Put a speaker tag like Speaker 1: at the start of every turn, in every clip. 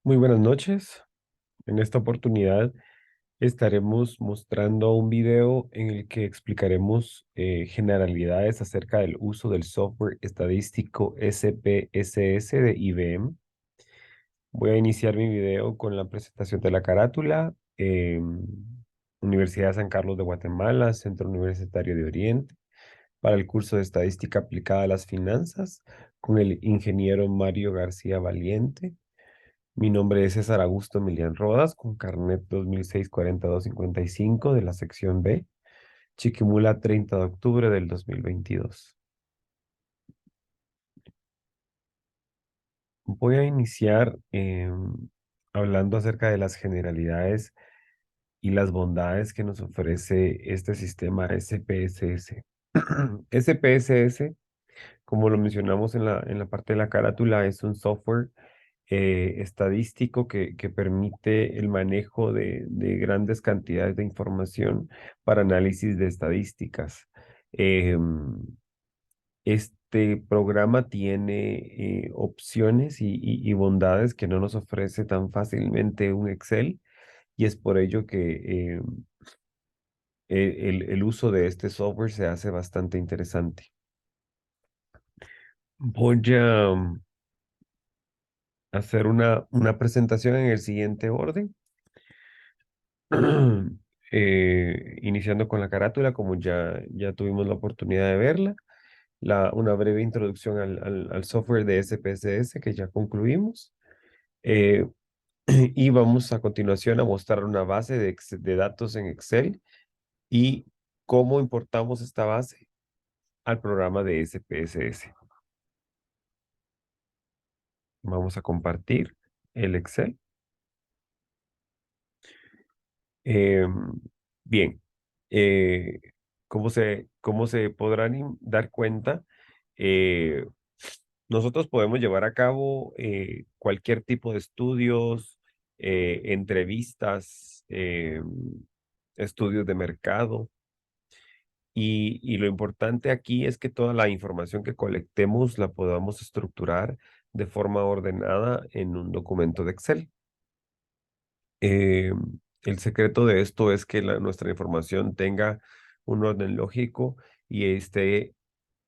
Speaker 1: Muy buenas noches. En esta oportunidad estaremos mostrando un video en el que explicaremos generalidades acerca del uso del software estadístico SPSS de IBM. Voy a iniciar mi video con la presentación de la carátula. Universidad de San Carlos de Guatemala, Centro Universitario de Oriente, para el curso de Estadística aplicada a las finanzas, con el ingeniero Mario García Valiente. Mi nombre es César Augusto Emilián Rodas, con carnet 2006-4255 de la sección B, Chiquimula, 30 de octubre del 2022. Voy a iniciar hablando acerca de las generalidades y las bondades que nos ofrece este sistema SPSS. SPSS, como lo mencionamos en la parte de la carátula, es un software estadístico que permite el manejo de grandes cantidades de información para análisis de estadísticas. Este programa tiene opciones y bondades que no nos ofrece tan fácilmente un Excel, y es por ello que el uso de este software se hace bastante interesante. Voy a hacer una presentación en el siguiente orden. Iniciando con la carátula, como ya tuvimos la oportunidad de verla, una breve introducción al software de SPSS que ya concluimos. Eh, y vamos a continuación a mostrar una base de datos en Excel y cómo importamos esta base al programa de SPSS. Vamos a compartir el Excel. Eh, Bien, eh, como se podrán dar cuenta, eh, nosotros podemos llevar a cabo cualquier tipo de estudios, entrevistas, estudios de mercado, y lo importante aquí es que toda la información que colectemos la podamos estructurar de forma ordenada en un documento de Excel. Eh, el secreto de esto es que nuestra información tenga un orden lógico y esté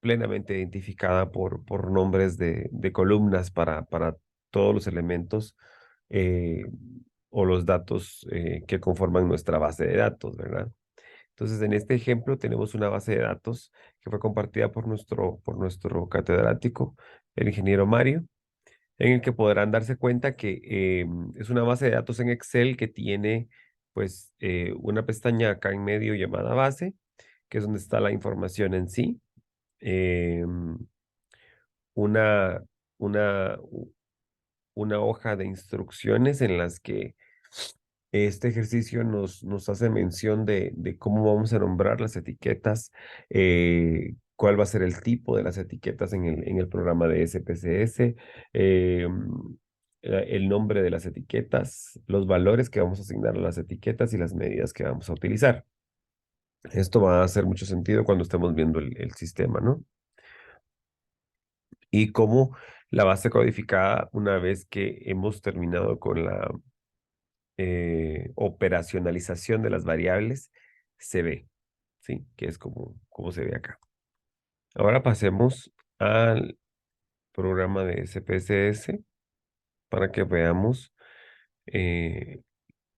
Speaker 1: plenamente identificada por nombres de columnas para todos los elementos eh, o los datos que conforman nuestra base de datos, ¿verdad? Entonces, en este ejemplo tenemos una base de datos que fue compartida por nuestro catedrático, el ingeniero Mario, en el que podrán darse cuenta que es una base de datos en Excel que tiene pues una pestaña acá en medio llamada base, que es donde está la información en sí, em, una, una, u- una hoja de instrucciones en las que este ejercicio nos hace mención de cómo vamos a nombrar las etiquetas, cuál va a ser el tipo de las etiquetas en el programa de SPSS, el nombre de las etiquetas, los valores que vamos a asignar a las etiquetas y las medidas que vamos a utilizar. Esto va a hacer mucho sentido cuando estemos viendo el sistema, ¿no? Y cómo la base codificada, una vez que hemos terminado con la operacionalización de las variables, se ve, ¿sí? Que es como se ve acá. Ahora pasemos al programa de SPSS para que veamos eh,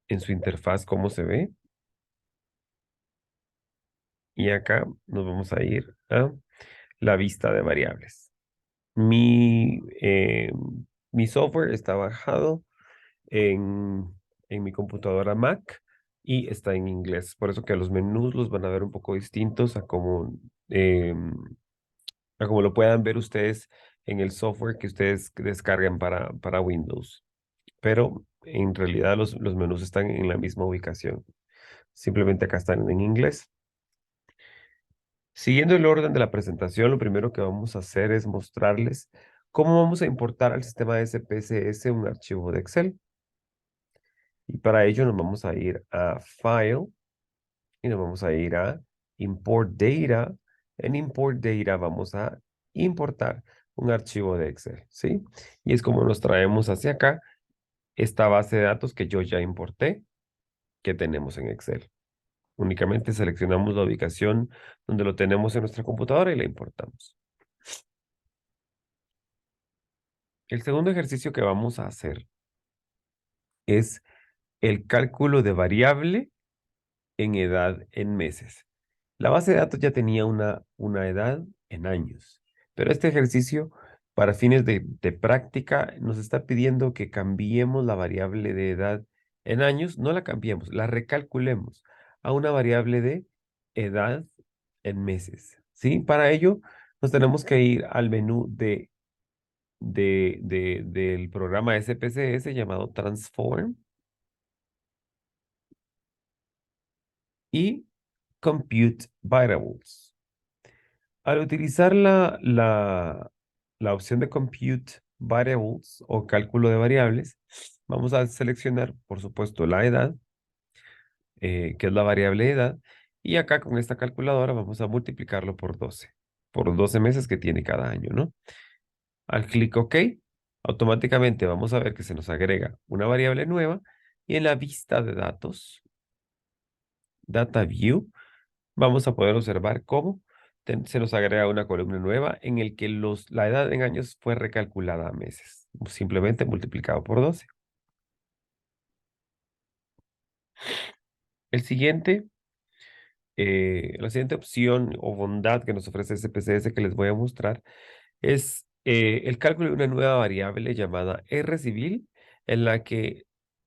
Speaker 1: en su interfaz cómo se ve. Y acá nos vamos a ir a la vista de variables. Mi software está bajado en, en mi computadora Mac y está en inglés. Por eso que los menús los van a ver un poco distintos a como lo puedan ver ustedes en el software que ustedes descarguen para Windows. Pero en realidad los menús están en la misma ubicación. Simplemente acá están en inglés. Siguiendo el orden de la presentación, lo primero que vamos a hacer es mostrarles cómo vamos a importar al sistema de SPSS un archivo de Excel. Y para ello nos vamos a ir a File y nos vamos a ir a Import Data. En Import Data vamos a importar un archivo de Excel, ¿sí? Y es como nos traemos hacia acá esta base de datos que yo ya importé, que tenemos en Excel. Únicamente seleccionamos la ubicación donde lo tenemos en nuestra computadora y la importamos. El segundo ejercicio que vamos a hacer es el cálculo de variable en edad en meses. La base de datos ya tenía una edad en años, pero este ejercicio, para fines de práctica, nos está pidiendo que cambiemos la variable de edad en años, no la cambiemos, la recalculemos a una variable de edad en meses, ¿sí? Para ello, nos tenemos que ir al menú del programa SPSS llamado Transform y Compute Variables. Al utilizar la opción de Compute Variables o cálculo de variables, vamos a seleccionar, por supuesto, la edad, que es la variable de edad, y acá con esta calculadora vamos a multiplicarlo por 12, por los 12 meses que tiene cada año, ¿no? Al clic OK, automáticamente vamos a ver que se nos agrega una variable nueva y en la vista de datos, Data View, vamos a poder observar cómo se nos agrega una columna nueva en el que la edad en años fue recalculada a meses, simplemente multiplicado por 12. El siguiente, la siguiente opción o bondad que nos ofrece SPSS que les voy a mostrar es el cálculo de una nueva variable llamada R civil, en la que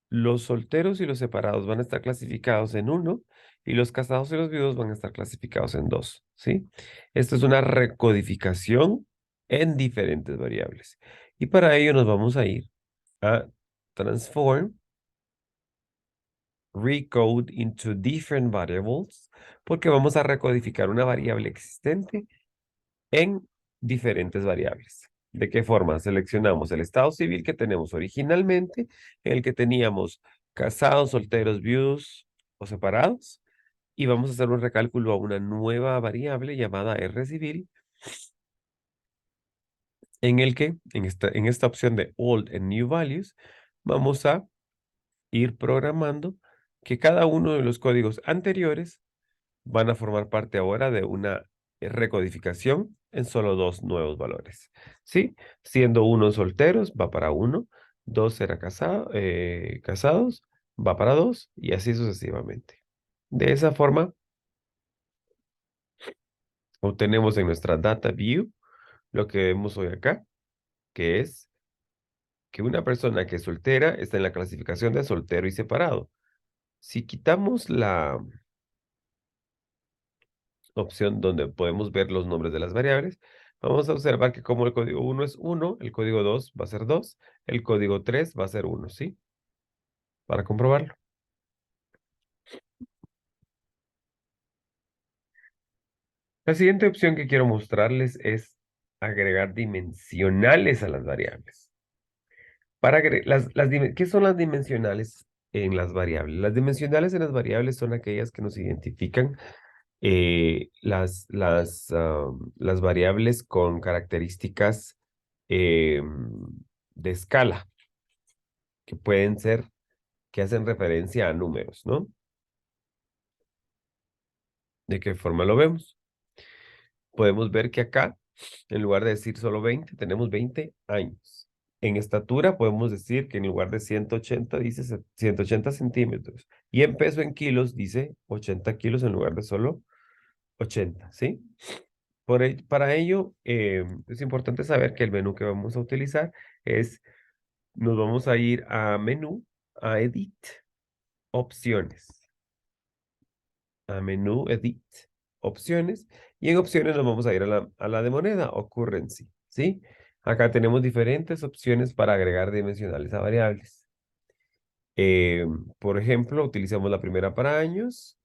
Speaker 1: los solteros y los separados van a estar clasificados en uno y los casados y los viudos van a estar clasificados en dos, ¿sí? Esto es una recodificación en diferentes variables. Y para ello nos vamos a ir a Transform, Recode into Different Variables, porque vamos a recodificar una variable existente en diferentes variables. ¿De qué forma? Seleccionamos el estado civil que tenemos originalmente, en el que teníamos casados, solteros, viudos o separados, y vamos a hacer un recálculo a una nueva variable llamada R civil, en el que, en esta opción de Old and New Values, vamos a ir programando que cada uno de los códigos anteriores van a formar parte ahora de una recodificación en solo dos nuevos valores, ¿sí? Siendo uno solteros, va para uno, dos será casados, va para dos, y así sucesivamente. De esa forma, obtenemos en nuestra Data View lo que vemos hoy acá, que es que una persona que es soltera está en la clasificación de soltero y separado. Si quitamos la opción donde podemos ver los nombres de las variables, vamos a observar que como el código 1 es 1, el código 2 va a ser 2, el código 3 va a ser 1, ¿sí? Para comprobarlo. La siguiente opción que quiero mostrarles es agregar dimensionales a las variables. ¿Qué son las dimensionales en las variables? Las dimensionales en las variables son aquellas que nos identifican las variables con características de escala, que pueden ser, que hacen referencia a números, ¿no? ¿De qué forma lo vemos? Podemos ver que acá, en lugar de decir solo 20, tenemos 20 años. En estatura podemos decir que en lugar de 180 dice 180 centímetros. Y en peso en kilos dice 80 kilos en lugar de solo 80, ¿sí? Para ello, es importante saber que el menú que vamos a utilizar nos vamos a ir a menú, a Edit, Opciones. A menú, Edit, Opciones. Y en opciones nos vamos a ir a la de moneda, o Currency, ¿sí? Acá tenemos diferentes opciones para agregar dimensionales a variables. Por ejemplo, utilizamos la primera para años.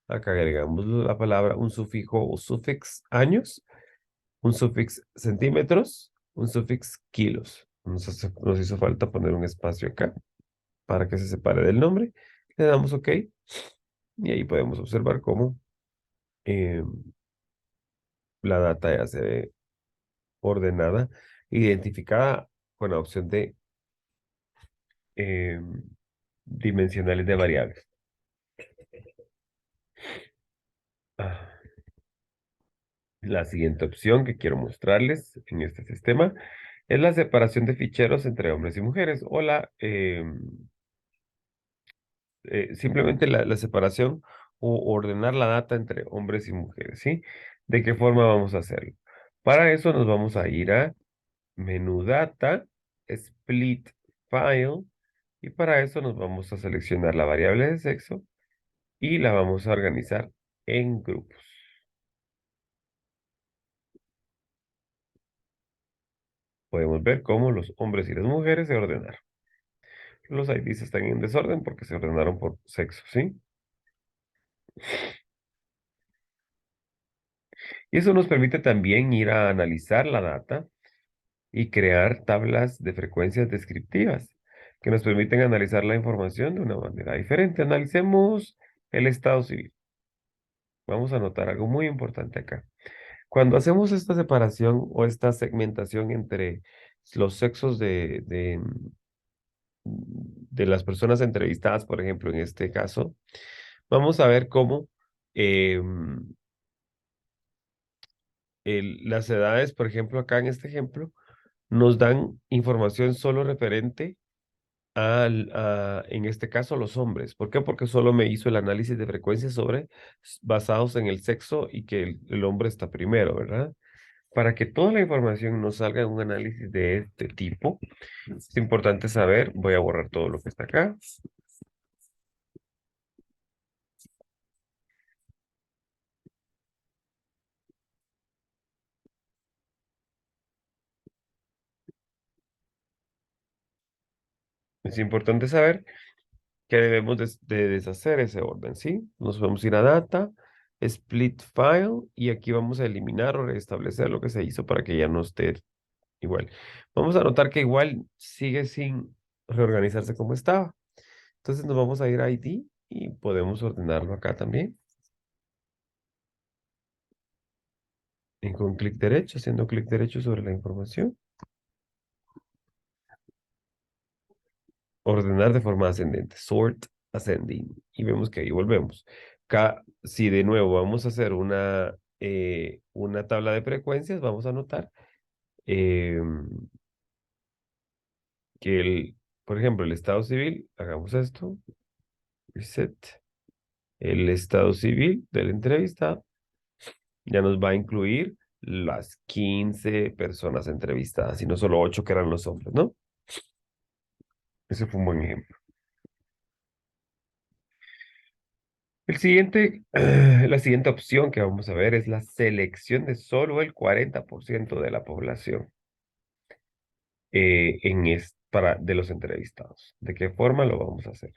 Speaker 1: Acá agregamos la palabra, un sufijo o sufix años, un sufix centímetros, un sufix kilos. Nos hizo falta poner un espacio acá para que se separe del nombre. Le damos OK y ahí podemos observar cómo eh, la data ya se ve ordenada, identificada con la opción de eh, dimensionales de variables. Ah, La siguiente opción que quiero mostrarles en este sistema es la separación de ficheros entre hombres y mujeres o simplemente la separación o ordenar la data entre hombres y mujeres, ¿sí? ¿De qué forma vamos a hacerlo? Para eso nos vamos a ir a menú data, split file, y para eso nos vamos a seleccionar la variable de sexo y la vamos a organizar en grupos. Podemos ver cómo los hombres y las mujeres se ordenaron. Los IDs están en desorden porque se ordenaron por sexo, ¿sí? Y eso nos permite también ir a analizar la data y crear tablas de frecuencias descriptivas que nos permiten analizar la información de una manera diferente. Analicemos el estado civil. Vamos a notar algo muy importante acá. Cuando hacemos esta separación o esta segmentación entre los sexos de las personas entrevistadas, por ejemplo, en este caso, vamos a ver cómo las edades, por ejemplo, acá en este ejemplo, nos dan información solo referente en este caso, los hombres. ¿Por qué? Porque solo me hizo el análisis de frecuencias basados en el sexo y que el hombre está primero, ¿verdad? Para que toda la información nos salga en un análisis de este tipo, es importante saber, voy a borrar todo lo que está acá. Es importante saber que debemos de deshacer ese orden, ¿sí? Nos vamos a ir a Data, Split File, y aquí vamos a eliminar o restablecer lo que se hizo para que ya no esté igual. Vamos a notar que igual sigue sin reorganizarse como estaba. Entonces nos vamos a ir a ID y podemos ordenarlo acá también. Con clic derecho, haciendo clic derecho sobre la información. Ordenar de forma ascendente. Sort ascending. Y vemos que ahí volvemos. Acá, si de nuevo vamos a hacer una tabla de frecuencias, vamos a notar em, que por ejemplo, el estado civil, hagamos esto, reset, el estado civil del entrevistado ya nos va a incluir las 15 personas entrevistadas y no solo 8 que eran los hombres, ¿no? Ese fue un buen ejemplo. La siguiente opción que vamos a ver es la selección de solo el 40% de la población de los entrevistados. ¿De qué forma lo vamos a hacer?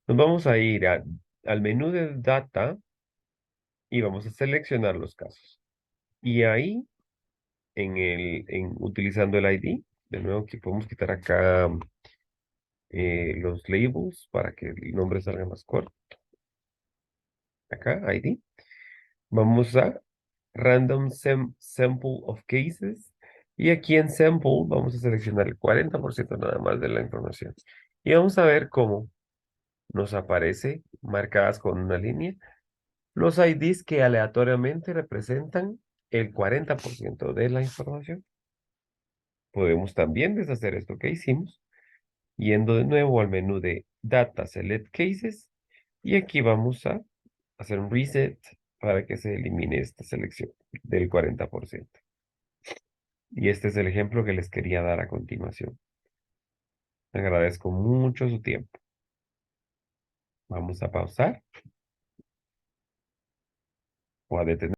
Speaker 1: Nos vamos a ir al menú de Data y vamos a seleccionar los casos. Y ahí, utilizando el ID, de nuevo que podemos quitar acá los labels para que el nombre salga más corto. Acá, ID. Vamos a Random Sample of Cases. Y aquí en Sample vamos a seleccionar el 40% nada más de la información. Y vamos a ver cómo nos aparece marcadas con una línea los IDs que aleatoriamente representan el 40% de la información. Podemos también deshacer esto que hicimos yendo de nuevo al menú de Data Select Cases y aquí vamos a hacer un reset para que se elimine esta selección del 40%. Y este es el ejemplo que les quería dar a continuación. Agradezco mucho su tiempo. Vamos a pausar o a detener.